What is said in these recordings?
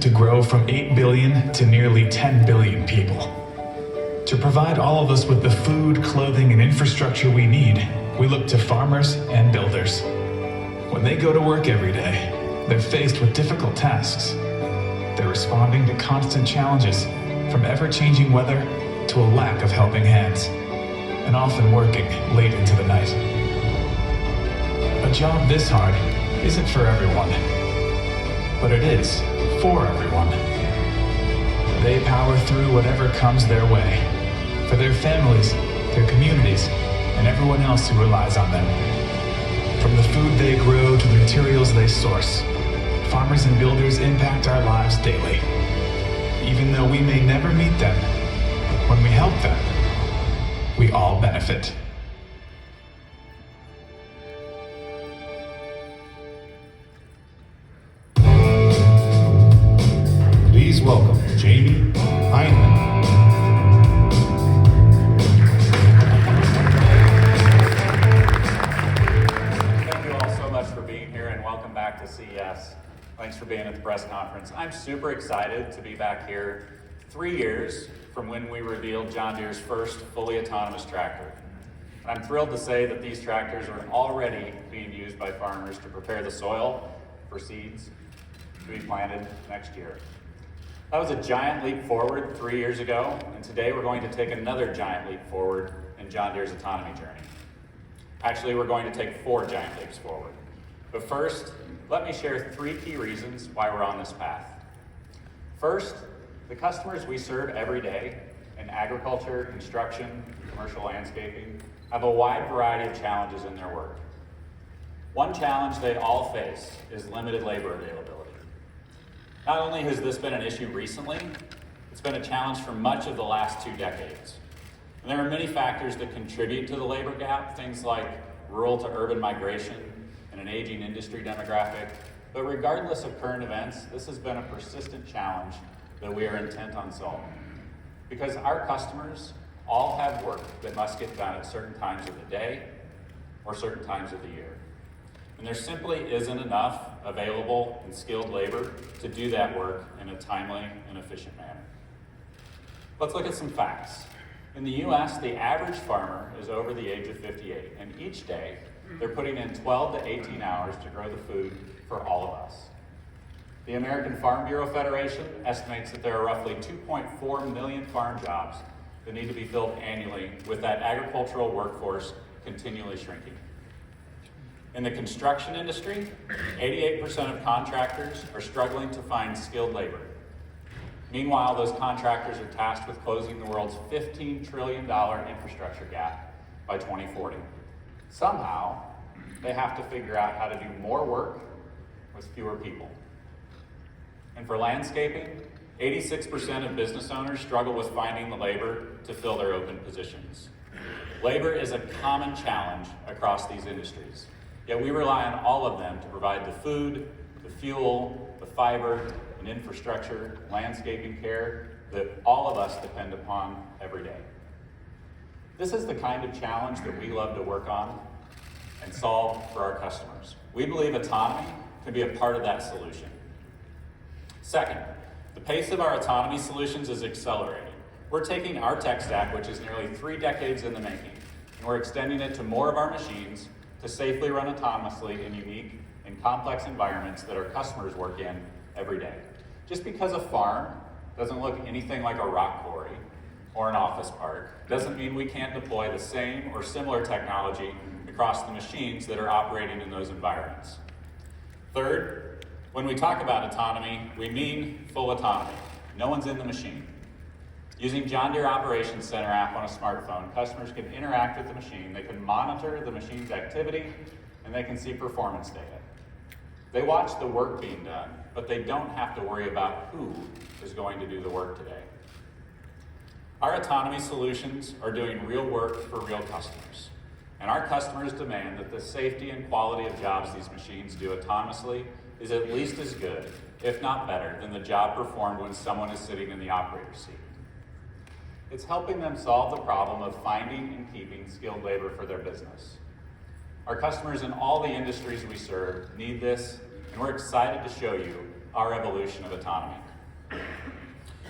to grow from 8 billion to nearly 10 billion people. To provide all of us with the food, clothing, and infrastructure we need, we look to farmers and builders. When they go to work every day, they're faced with difficult tasks. They're responding to constant challenges, from ever-changing weather to a lack of helping hands, and often working late into the night. A job this hard isn't for everyone, but it is for everyone. They power through whatever comes their way, for their families, their communities, and everyone else who relies on them. From the food they grow to the materials they source, farmers and builders impact our lives daily. Even though we may never meet them, when we help them, we all benefit. Please welcome Jamie Heinlein. Thank you all so much for being here, and welcome back to CES. Thanks for being at the press conference. I'm super excited to be back here 3 years from when we revealed John Deere's first fully autonomous tractor. And I'm thrilled to say that these tractors are already being used by farmers to prepare the soil for seeds to be planted next year. That was a giant leap forward 3 years ago, and today we're going to take another giant leap forward in John Deere's autonomy journey. Actually, we're going to take 4 giant leaps forward. But first, let me share 3 key reasons why we're on this path. First, the customers we serve every day in agriculture, construction, commercial landscaping have a wide variety of challenges in their work. One challenge they all face is limited labor availability. Not only has this been an issue recently, it's been a challenge for much of the last 2 decades. And there are many factors that contribute to the labor gap, things like rural to urban migration and an aging industry demographic. But regardless of current events, this has been a persistent challenge that we are intent on solving. Because our customers all have work that must get done at certain times of the day or certain times of the year. And there simply isn't enough available and skilled labor to do that work in a timely and efficient manner. Let's look at some facts. In the US, the average farmer is over the age of 58, and each day they're putting in 12 to 18 hours to grow the food for all of us. The American Farm Bureau Federation estimates that there are roughly 2.4 million farm jobs that need to be filled annually, with that agricultural workforce continually shrinking. In the construction industry, 88% of contractors are struggling to find skilled labor. Meanwhile, those contractors are tasked with closing the world's $15 trillion infrastructure gap by 2040. Somehow, they have to figure out how to do more work with fewer people. And for landscaping, 86% of business owners struggle with finding the labor to fill their open positions. Labor is a common challenge across these industries, yet we rely on all of them to provide the food, the fuel, the fiber, and infrastructure, landscaping care that all of us depend upon every day. This is the kind of challenge that we love to work on and solve for our customers. We believe autonomy can be a part of that solution. Second, the pace of our autonomy solutions is accelerating. We're taking our tech stack, which is nearly 3 decades in the making, and we're extending it to more of our machines to safely run autonomously in unique and complex environments that our customers work in every day. Just because a farm doesn't look anything like a rock quarry or an office park doesn't mean we can't deploy the same or similar technology across the machines that are operating in those environments. Third, when we talk about autonomy, we mean full autonomy. No one's in the machine. Using John Deere Operations Center app on a smartphone, customers can interact with the machine, they can monitor the machine's activity, and they can see performance data. They watch the work being done, but they don't have to worry about who is going to do the work today. Our autonomy solutions are doing real work for real customers, and our customers demand that the safety and quality of jobs these machines do autonomously is at least as good, if not better, than the job performed when someone is sitting in the operator's seat. It's helping them solve the problem of finding and keeping skilled labor for their business. Our customers in all the industries we serve need this, and we're excited to show you our evolution of autonomy.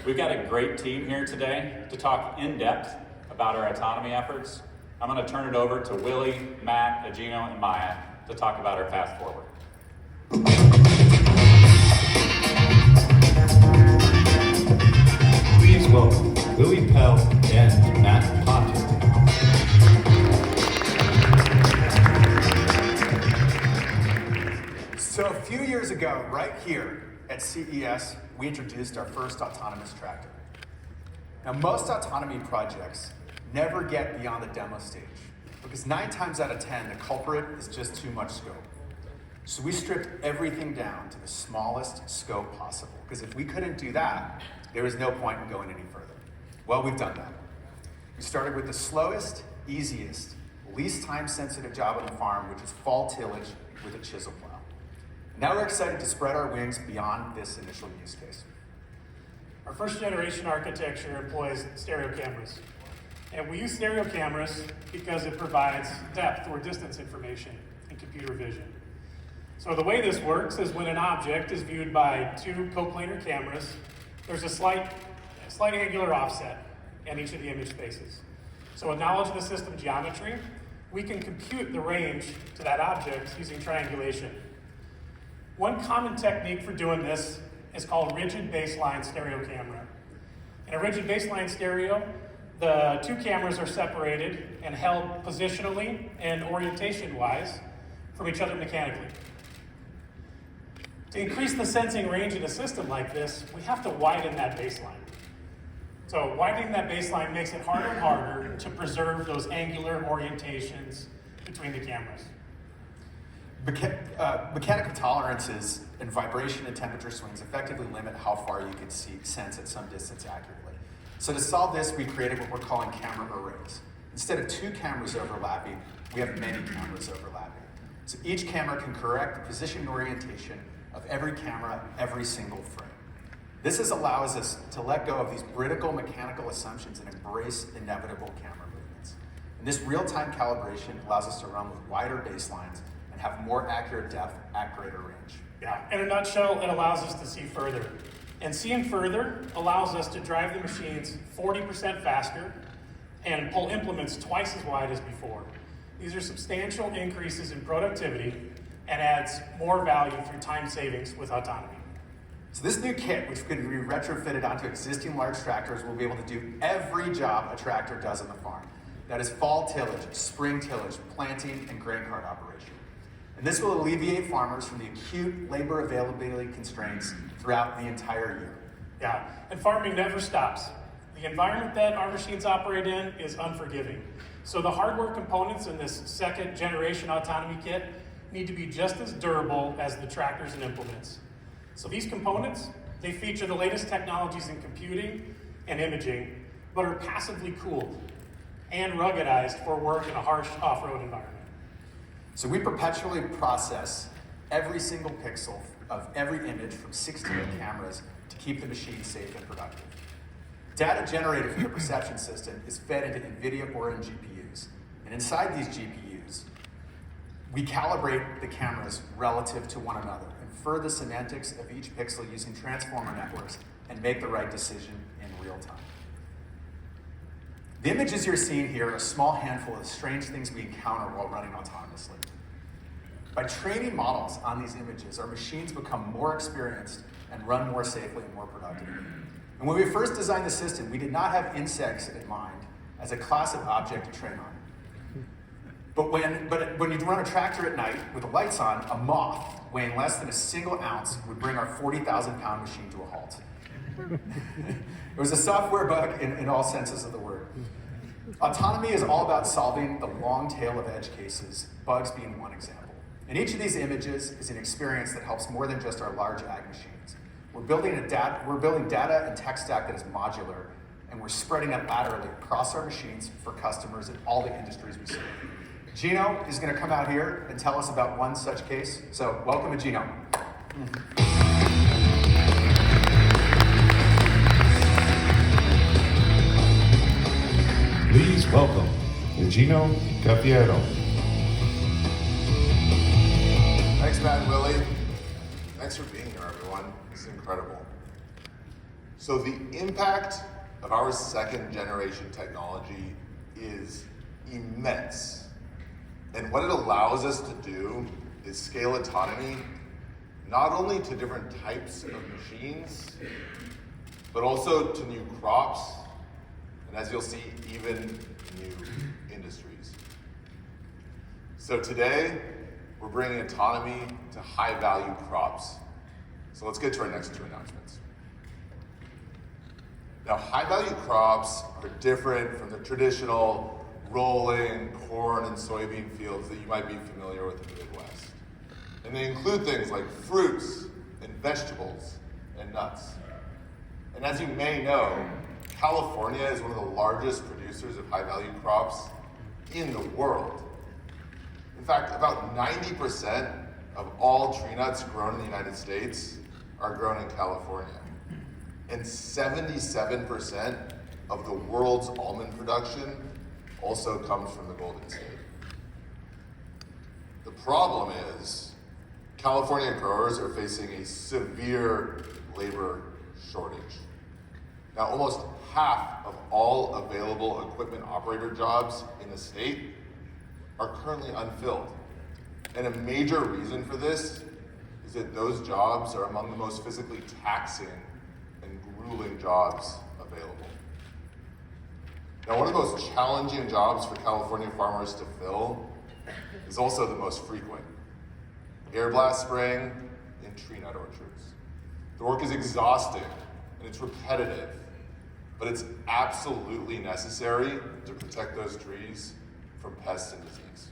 We've got a great team here today to talk in depth about our autonomy efforts. I'm going to turn it over to Willie, Matt, Agino, and Maya to talk about our path forward. Please welcome Willie Pell and Matt Potter. So a few years ago, right here at CES, we introduced our first autonomous tractor. Now, most autonomy projects never get beyond the demo stage because 9 times out of 10, the culprit is just too much scope. So we stripped everything down to the smallest scope possible because if we couldn't do that, there was no point in going any further. Well, we've done that. We started with the slowest, easiest, least time-sensitive job on the farm, which is fall tillage with a chisel plow. Now we're excited to spread our wings beyond this initial use case. Our first generation architecture employs stereo cameras. And we use stereo cameras because it provides depth or distance information in computer vision. So the way this works is when an object is viewed by 2 coplanar cameras, there's a slight angular offset in each of the image spaces. So with knowledge of the system geometry, we can compute the range to that object using triangulation. One common technique for doing this is called rigid baseline stereo camera. In a rigid baseline stereo, the 2 cameras are separated and held positionally and orientation-wise from each other mechanically. To increase the sensing range in a system like this, we have to widen that baseline. So widening that baseline makes it harder and harder to preserve those angular orientations between the cameras. Mechanical tolerances and vibration and temperature swings effectively limit how far you can sense at some distance accurately. So to solve this, we created what we're calling camera arrays. Instead of 2 cameras overlapping, we have many cameras overlapping. So each camera can correct the position and orientation of every camera every single frame. This allows us to let go of these brittle mechanical assumptions and embrace inevitable camera movements. And this real-time calibration allows us to run with wider baselines and have more accurate depth at greater range. Yeah, in a nutshell, it allows us to see further. And seeing further allows us to drive the machines 40% faster and pull implements twice as wide as before. These are substantial increases in productivity and adds more value through time savings with autonomy. So this new kit, which could be retrofitted onto existing large tractors, will be able to do every job a tractor does on the farm. That is fall tillage, spring tillage, planting, and grain cart operation. And this will alleviate farmers from the acute labor availability constraints throughout the entire year. Yeah, and farming never stops. The environment that our machines operate in is unforgiving. So the hardware components in this second generation autonomy kit need to be just as durable as the tractors and implements. So these components, they feature the latest technologies in computing and imaging, but are passively cooled and ruggedized for work in a harsh off-road environment. So we perpetually process every single pixel of every image from 16 cameras to keep the machine safe and productive. Data generated from the perception system is fed into NVIDIA Orin GPUs. And inside these GPUs, we calibrate the cameras relative to one another, infer the semantics of each pixel using transformer networks, and make the right decision in real time. The images you're seeing here are a small handful of strange things we encounter while running autonomously. By training models on these images, our machines become more experienced and run more safely and more productively. And when we first designed the system, we did not have insects in mind as a class of object to train on. But when you run a tractor at night with the lights on, a moth weighing less than a single ounce would bring our 40,000-pound machine to a halt. It was a software bug in all senses of the word. Autonomy is all about solving the long tail of edge cases, bugs being one example. And each of these images is an experience that helps more than just our large ag machines. We're building data and tech stack that is modular, and we're spreading it laterally across our machines for customers in all the industries we serve. Gino is going to come out here and tell us about one such case. So welcome to Gino. Please welcome Gino Cafiero. Thanks, Matt and Willie. Thanks for being here, everyone. This is incredible. So the impact of our second generation technology is immense. And what it allows us to do is scale autonomy not only to different types of machines, but also to new crops, and as you'll see, even new industries. So today, we're bringing autonomy to high-value crops. So let's get to our next two announcements. Now, high-value crops are different from the traditional rolling corn and soybean fields that you might be familiar with in the Midwest. And they include things like fruits and vegetables and nuts. And as you may know, California is one of the largest producers of high-value crops in the world. In fact, about 90% of all tree nuts grown in the United States are grown in California. And 77% of the world's almond production also comes from the Golden State. The problem is, California growers are facing a severe labor shortage. Now, almost half of all available equipment operator jobs in the state are currently unfilled. And a major reason for this is that those jobs are among the most physically taxing and grueling jobs available. Now, one of the most challenging jobs for California farmers to fill is also the most frequent: air blast spraying in tree nut orchards. The work is exhausting and it's repetitive, but it's absolutely necessary to protect those trees from pests and disease.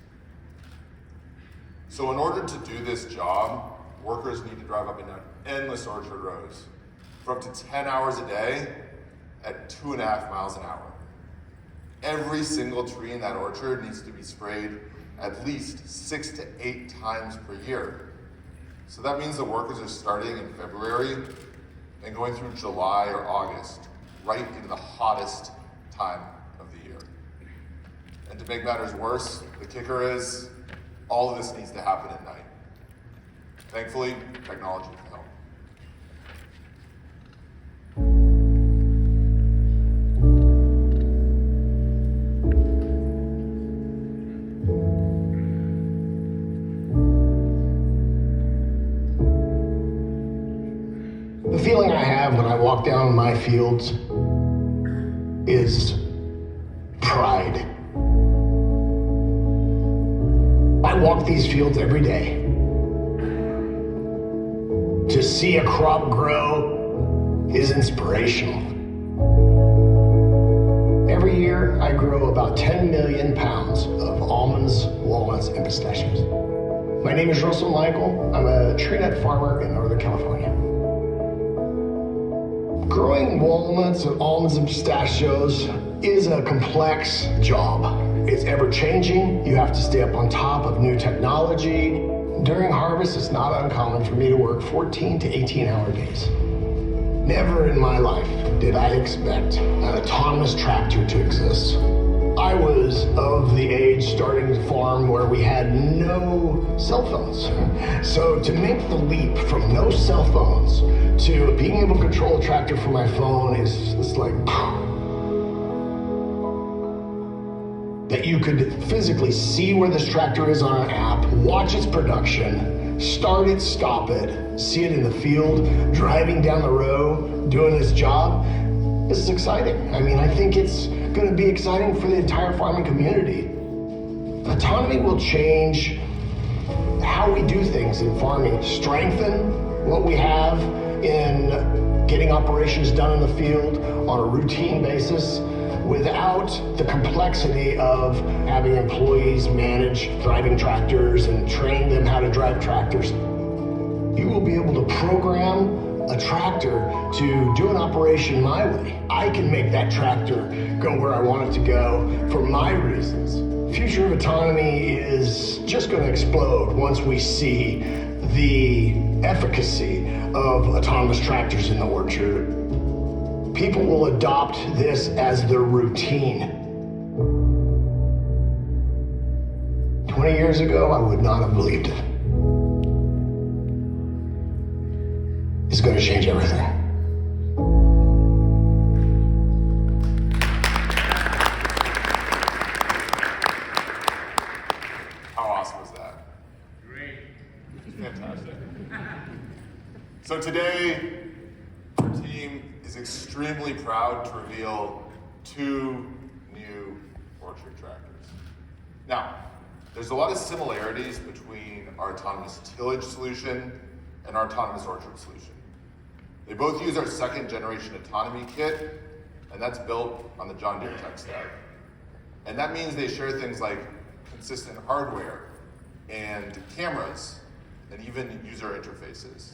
So in order to do this job, workers need to drive up and down endless orchard rows for up to 10 hours a day at 2.5 miles an hour. Every single tree in that orchard needs to be sprayed at least 6 to 8 times per year. So that means the workers are starting in February and going through July or August, right in the hottest time of the year. And to make matters worse, the kicker is all of this needs to happen at night. Thankfully, technology can help. The feeling I have when I walk down my fields is pride. I walk these fields every day. To see a crop grow is inspirational. Every year, I grow about 10 million pounds of almonds, walnuts, and pistachios. My name is Russell Michael. I'm a tree nut farmer in Northern California. Growing walnuts and almonds and pistachios is a complex job. It's ever-changing. You have to stay up on top of new technology. During harvest, it's not uncommon for me to work 14 to 18-hour days. Never in my life did I expect an autonomous tractor to exist. I was of the age starting to farm where we had no cell phones. So to make the leap from no cell phones to being able to control a tractor from my phone is like that you could physically see where this tractor is on an app, watch its production, start it, stop it, see it in the field, driving down the road, doing its job. This is exciting. I mean, I think it's going to be exciting for the entire farming community. Autonomy will change how we do things in farming, strengthen what we have in getting operations done in the field on a routine basis without the complexity of having employees manage driving tractors and train them how to drive tractors. You will be able to program a tractor to do an operation my way. I can make that tractor go where I want it to go for my reasons. The future of autonomy is just going to explode once we see the efficacy of autonomous tractors in the orchard. People will adopt this as their routine. 20 years ago, I would not have believed it. It's going to change everything. is extremely proud to reveal 2 new orchard tractors. Now, there's a lot of similarities between our autonomous tillage solution and our autonomous orchard solution. They both use our 2nd generation autonomy kit, and that's built on the John Deere tech stack. And that means they share things like consistent hardware and cameras and even user interfaces.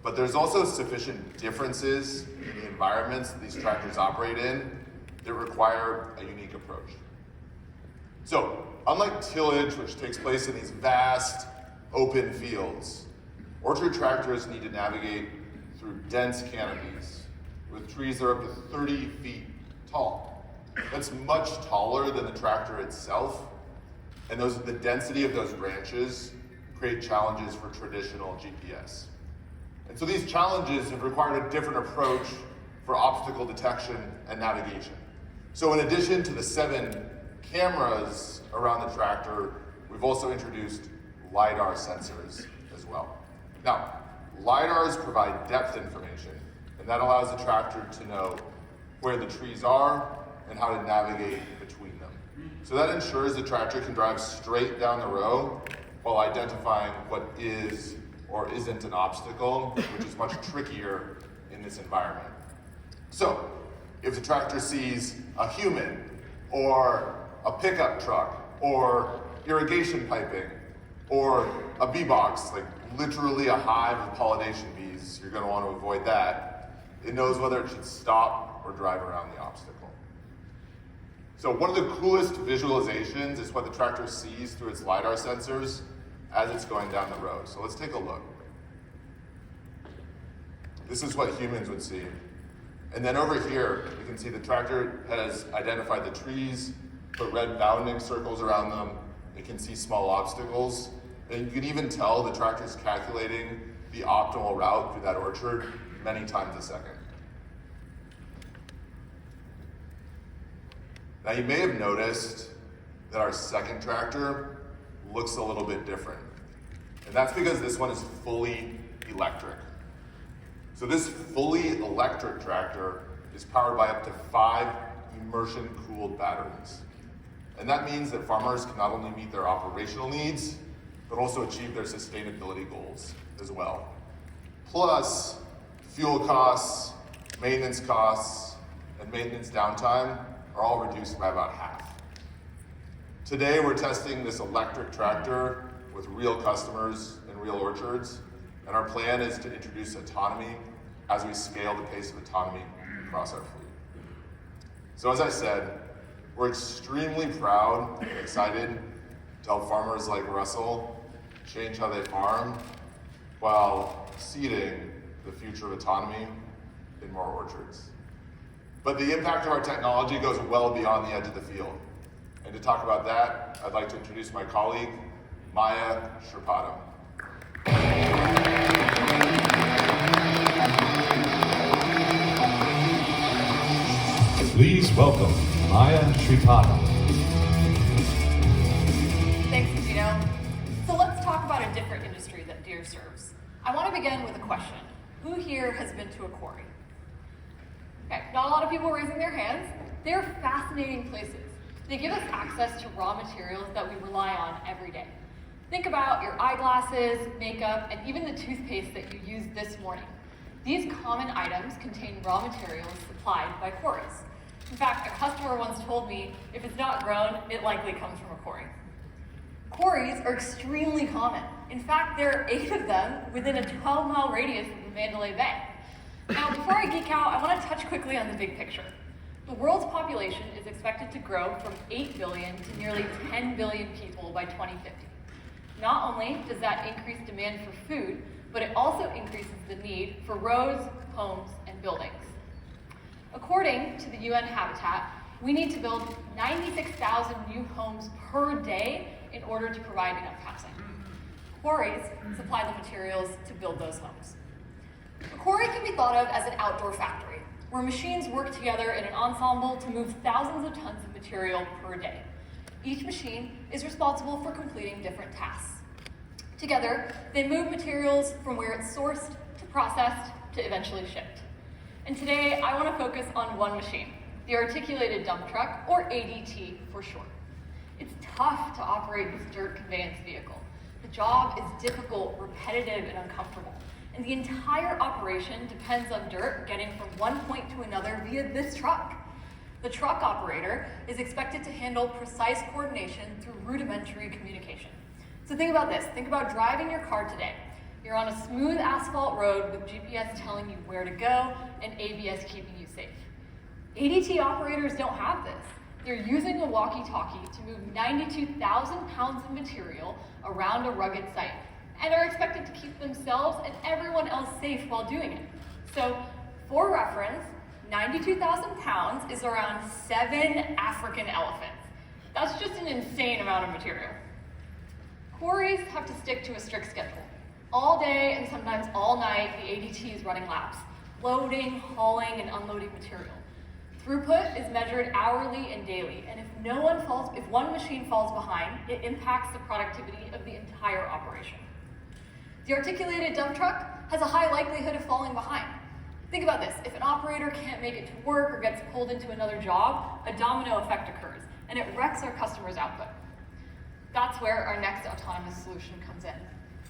But there's also sufficient differences in the environments that these tractors operate in that require a unique approach. So, unlike tillage, which takes place in these vast open fields, orchard tractors need to navigate through dense canopies with trees that are up to 30 feet tall. That's much taller than the tractor itself, and the density of those branches create challenges for traditional GPS. And so these challenges have required a different approach for obstacle detection and navigation. So in addition to the 7 cameras around the tractor, we've also introduced LiDAR sensors as well. Now, LiDARs provide depth information, and that allows the tractor to know where the trees are and how to navigate between them. So that ensures the tractor can drive straight down the row while identifying what is or isn't an obstacle, which is much trickier in this environment. So, if the tractor sees a human, or a pickup truck, or irrigation piping, or a bee box, like literally a hive of pollination bees, you're gonna want to avoid that. It knows whether it should stop or drive around the obstacle. So one of the coolest visualizations is what the tractor sees through its LiDAR sensors as it's going down the road. So let's take a look. This is what humans would see. And then over here, you can see the tractor has identified the trees, put red bounding circles around them. It can see small obstacles. And you can even tell the tractor is calculating the optimal route through that orchard many times a second. Now you may have noticed that our 2nd tractor looks a little bit different. And that's because this one is fully electric. So this fully electric tractor is powered by up to 5 immersion-cooled batteries. And that means that farmers can not only meet their operational needs, but also achieve their sustainability goals as well. Plus, fuel costs, maintenance costs, and maintenance downtime are all reduced by about half. Today, we're testing this electric tractor with real customers in real orchards, and our plan is to introduce autonomy as we scale the pace of autonomy across our fleet. So as I said, we're extremely proud and excited to help farmers like Russell change how they farm while seeding the future of autonomy in more orchards. But the impact of our technology goes well beyond the edge of the field. And to talk about that, I'd like to introduce my colleague, Maya Shripado. Please welcome Maya Shripado. Thanks, Gino. So let's talk about a different industry that Deere serves. I want to begin with a question. Who here has been to a quarry? Okay, not a lot of people raising their hands. They're fascinating places. They give us access to raw materials that we rely on every day. Think about your eyeglasses, makeup, and even the toothpaste that you used this morning. These common items contain raw materials supplied by quarries. In fact, a customer once told me, if it's not grown, it likely comes from a quarry. Quarries are extremely common. In fact, there are 8 of them within a 12-mile radius of the Mandalay Bay. Now, before I geek out, I want to touch quickly on the big picture. The world's population is expected to grow from 8 billion to nearly 10 billion people by 2050. Not only does that increase demand for food, but it also increases the need for roads, homes, and buildings. According to the UN Habitat, we need to build 96,000 new homes per day in order to provide enough housing. Quarries supply the materials to build those homes. A quarry can be thought of as an outdoor factory, where machines work together in an ensemble to move thousands of tons of material per day. Each machine is responsible for completing different tasks. Together, they move materials from where it's sourced to processed to eventually shipped. And today I want to focus on one machine, the articulated dump truck, or ADT for short. It's tough to operate this dirt conveyance vehicle. The job is difficult, repetitive, and uncomfortable. And the entire operation depends on dirt getting from one point to another via this truck. The truck operator is expected to handle precise coordination through rudimentary communication. So think about this. Think about driving your car today. You're on a smooth asphalt road with GPS telling you where to go and ABS keeping you safe. ADT operators don't have this. They're using a walkie-talkie to move 92,000 pounds of material around a rugged site and are expected to keep themselves and everyone else safe while doing it. So, for reference, 92,000 pounds is around 7 African elephants. That's just an insane amount of material. Quarries have to stick to a strict schedule. All day and sometimes all night, the ADT is running laps, loading, hauling, and unloading material. Throughput is measured hourly and daily, and if one machine falls behind, it impacts the productivity of the entire operation. The articulated dump truck has a high likelihood of falling behind. Think about this. If an operator can't make it to work or gets pulled into another job, a domino effect occurs, and it wrecks our customers' output. That's where our next autonomous solution comes in.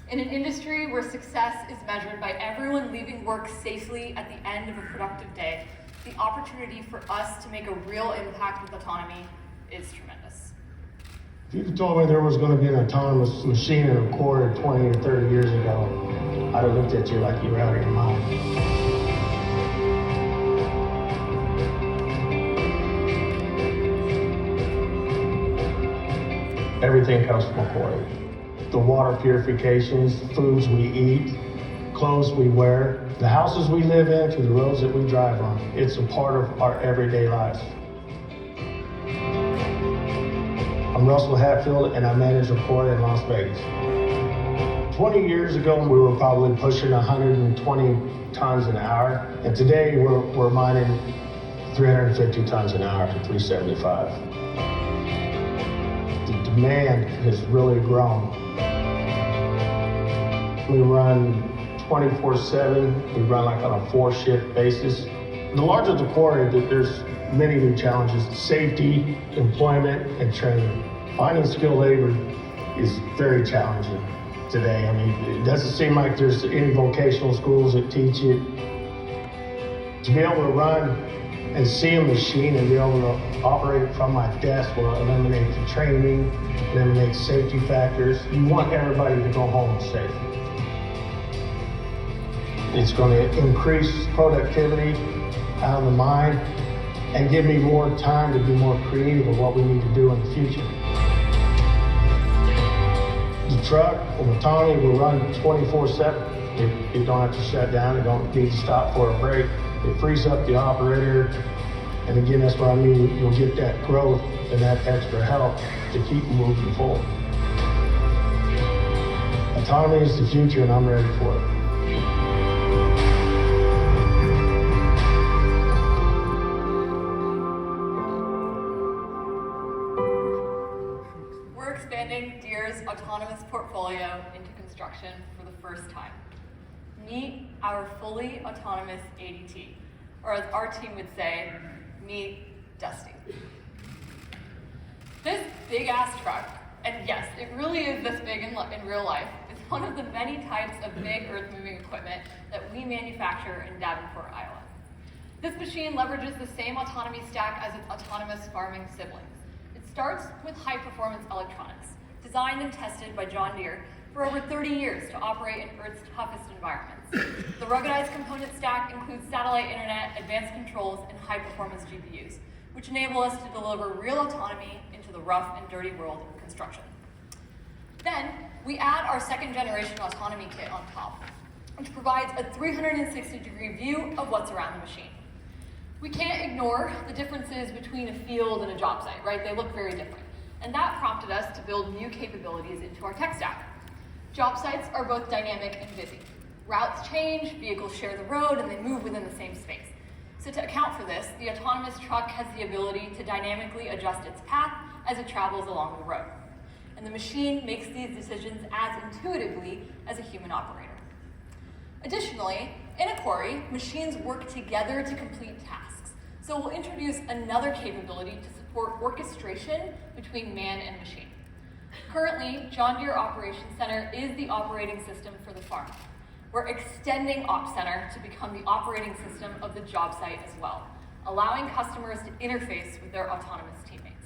In an industry where success is measured by everyone leaving work safely at the end of a productive day, the opportunity for us to make a real impact with autonomy is tremendous. If you told me there was going to be an autonomous machine in a quarry 20 or 30 years ago, I'd have looked at you like you were out of your mind. Everything comes from a quarry. The water purifications, foods we eat, clothes we wear, the houses we live in, to the roads that we drive on. It's a part of our everyday lives. I'm Russell Hatfield, and I manage a quarry in Las Vegas. 20 years ago, we were probably pushing 120 tons an hour, and today we're mining 350 tons an hour to 375. The demand has really grown. We run 24/7. We run like on a 4-shift basis. The larger the quarry, there's many new challenges: safety, employment, and training. Finding skilled labor is very challenging today. I mean, it doesn't seem like there's any vocational schools that teach it. To be able to run and see a machine and be able to operate it from my desk will eliminate the training, eliminate safety factors. You want everybody to go home safe. It's going to increase productivity out of the mine and give me more time to be more creative of what we need to do in the future. The truck and autonomy will run 24/7. You don't have to shut down. You don't need to stop for a break. It frees up the operator. And again, that's what I mean. You'll get that growth and that extra help to keep moving forward. Autonomy is the future, and I'm ready for it. Deere's autonomous portfolio into construction for the first time. Meet our fully autonomous ADT, or as our team would say, meet Dusty. This big ass truck, and yes, it really is this big in real life, is one of the many types of big earth moving equipment that we manufacture in Davenport, Iowa. This machine leverages the same autonomy stack as its autonomous farming siblings. It starts with high performance electronics, designed and tested by John Deere for over 30 years to operate in Earth's toughest environments. The ruggedized component stack includes satellite internet, advanced controls, and high-performance GPUs, which enable us to deliver real autonomy into the rough and dirty world of construction. Then, we add our second-generation autonomy kit on top, which provides a 360-degree view of what's around the machine. We can't ignore the differences between a field and a job site, right? They look very different. And that prompted us to build new capabilities into our tech stack. Job sites are both dynamic and busy. Routes change, vehicles share the road, and they move within the same space. So to account for this, the autonomous truck has the ability to dynamically adjust its path as it travels along the road. And the machine makes these decisions as intuitively as a human operator. Additionally, In a quarry, machines work together to complete tasks. So we'll introduce another capability to support orchestration between man and machine. Currently, John Deere Operations Center is the operating system for the farm. We're extending Ops Center to become the operating system of the job site as well, allowing customers to interface with their autonomous teammates.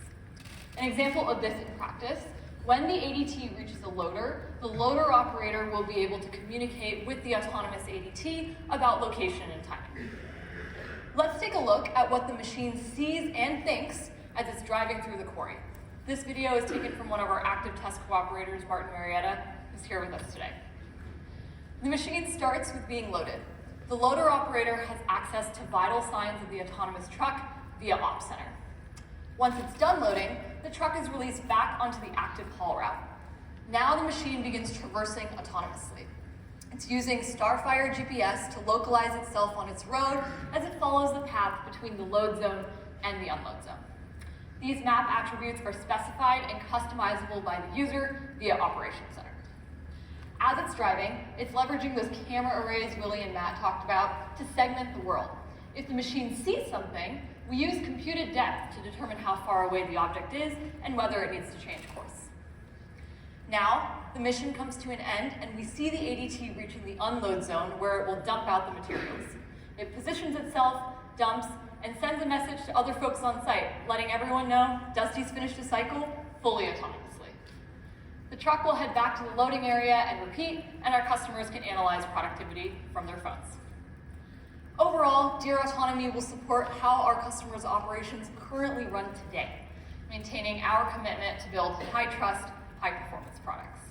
An example of this in practice, when the ADT reaches a loader, the loader operator will be able to communicate with the autonomous ADT about location and timing. Let's take a look at what the machine sees and thinks as it's driving through the quarry. This video is taken from one of our active test cooperators, Martin Marietta, who's here with us today. The machine starts with being loaded. The loader operator has access to vital signs of the autonomous truck via Ops Center. Once it's done loading, the truck is released back onto the active haul route. Now the machine begins traversing autonomously. It's using Starfire GPS to localize itself on its road as it follows the path between the load zone and the unload zone. These map attributes are specified and customizable by the user via Operations Center. As it's driving, it's leveraging those camera arrays Willie and Matt talked about to segment the world. If the machine sees something, we use computed depth to determine how far away the object is and whether it needs to change course. Now, the mission comes to an end and we see the ADT reaching the unload zone where it will dump out the materials. It positions itself, dumps, and sends a message to other folks on site, letting everyone know Dusty's finished a cycle fully autonomously. The truck will head back to the loading area and repeat, and our customers can analyze productivity from their phones. Overall, Deere Autonomy will support how our customers' operations currently run today, maintaining our commitment to build high-trust, high-performance products.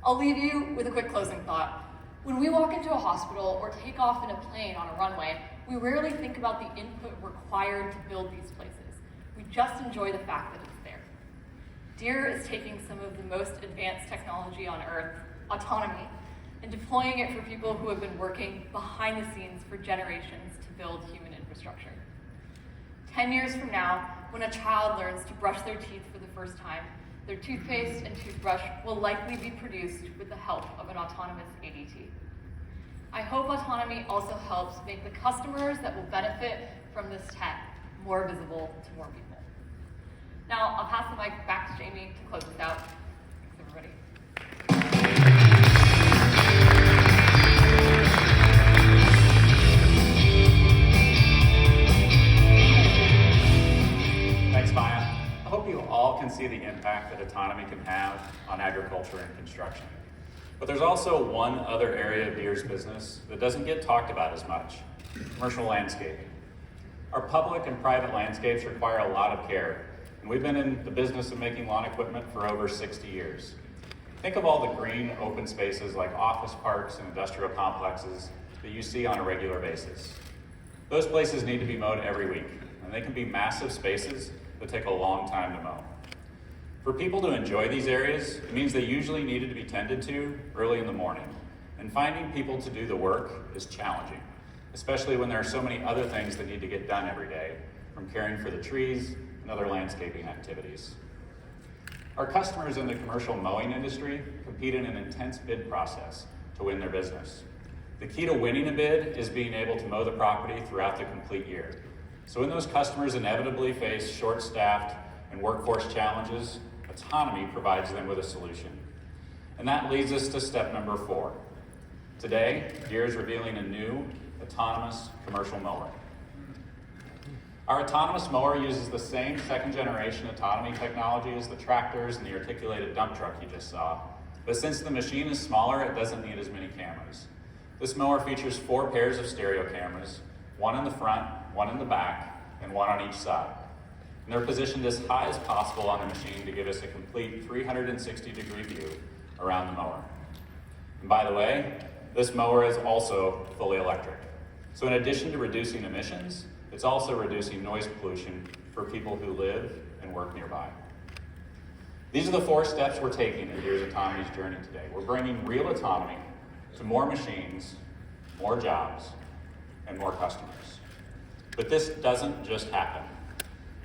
I'll leave you with a quick closing thought. When we walk into a hospital or take off in a plane on a runway, we rarely think about the input required to build these places. We just enjoy the fact that it's there. Deere is taking some of the most advanced technology on Earth, autonomy, and deploying it for people who have been working behind the scenes for generations to build human infrastructure. 10 years from now, when a child learns to brush their teeth for the first time, their toothpaste and toothbrush will likely be produced with the help of an autonomous ADT. I hope autonomy also helps make the customers that will benefit from this tech more visible to more people. Now, I'll pass the mic back to Jamie to close this out. Thanks, everybody. Thanks, Maya. I hope you all can see the impact that autonomy can have on agriculture and construction. But there's also one other area of Deere's business that doesn't get talked about as much: commercial landscaping. Our public and private landscapes require a lot of care, and we've been in the business of making lawn equipment for over 60 years. Think of all the green open spaces like office parks and industrial complexes that you see on a regular basis. Those places need to be mowed every week, and they can be massive spaces that take a long time to mow. For people to enjoy these areas, it means they usually needed to be tended to early in the morning, and finding people to do the work is challenging, especially when there are so many other things that need to get done every day, from caring for the trees and other landscaping activities. Our customers in the commercial mowing industry compete in an intense bid process to win their business. The key to winning a bid is being able to mow the property throughout the complete year. So when those customers inevitably face short-staffed and workforce challenges, autonomy provides them with a solution. And that leads us to step number 4. Today, Deere is revealing a new autonomous commercial mower. Our autonomous mower uses the same second-generation autonomy technology as the tractors and the articulated dump truck you just saw, but since the machine is smaller, it doesn't need as many cameras. This mower features 4 pairs of stereo cameras, one in the front, one in the back, and one on each side. And they're positioned as high as possible on the machine to give us a complete 360-degree view around the mower. And by the way, this mower is also fully electric. So in addition to reducing emissions, it's also reducing noise pollution for people who live and work nearby. These are the 4 steps we're taking in Deere's Autonomy's journey today. We're bringing real autonomy to more machines, more jobs, and more customers. But this doesn't just happen.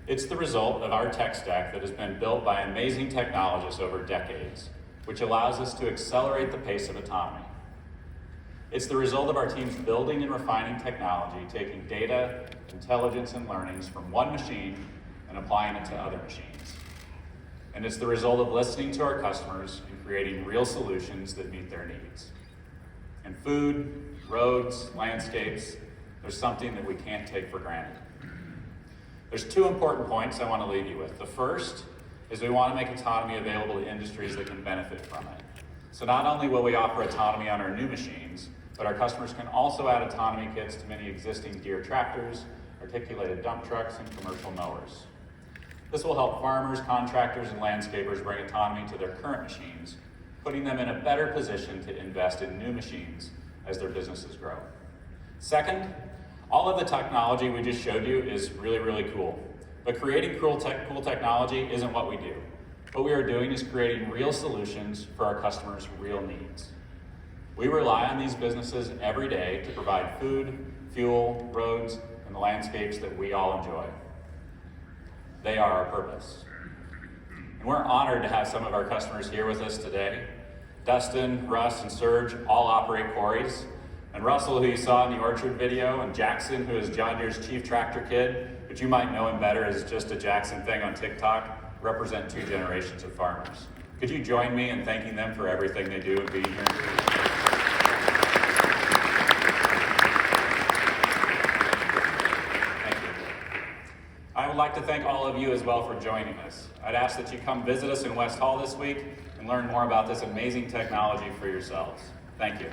It's the result of our tech stack that has been built by amazing technologists over decades, which allows us to accelerate the pace of autonomy. It's the result of our teams building and refining technology, taking data, intelligence, and learnings from one machine and applying it to other machines. And it's the result of listening to our customers and creating real solutions that meet their needs. In food, roads, landscapes, there's something that we can't take for granted. There's two important points I want to leave you with. The first is we want to make autonomy available to industries that can benefit from it. So not only will we offer autonomy on our new machines, but our customers can also add autonomy kits to many existing Deere tractors, articulated dump trucks, and commercial mowers. This will help farmers, contractors, and landscapers bring autonomy to their current machines, putting them in a better position to invest in new machines as their businesses grow. Second, all of the technology we just showed you is really, really cool. But creating cool technology isn't what we do. What we are doing is creating real solutions for our customers' real needs. We rely on these businesses every day to provide food, fuel, roads, and the landscapes that we all enjoy. They are our purpose. And we're honored to have some of our customers here with us today. Dustin, Russ, and Serge all operate quarries. And Russell, who you saw in the Orchard video, and Jackson, who is John Deere's chief tractor kid, but you might know him better as just a Jackson thing on TikTok, represent two generations of farmers. Could you join me in thanking them for everything they do and being here? Thank you. I would like to thank all of you as well for joining us. I'd ask that you come visit us in West Hall this week and learn more about this amazing technology for yourselves. Thank you.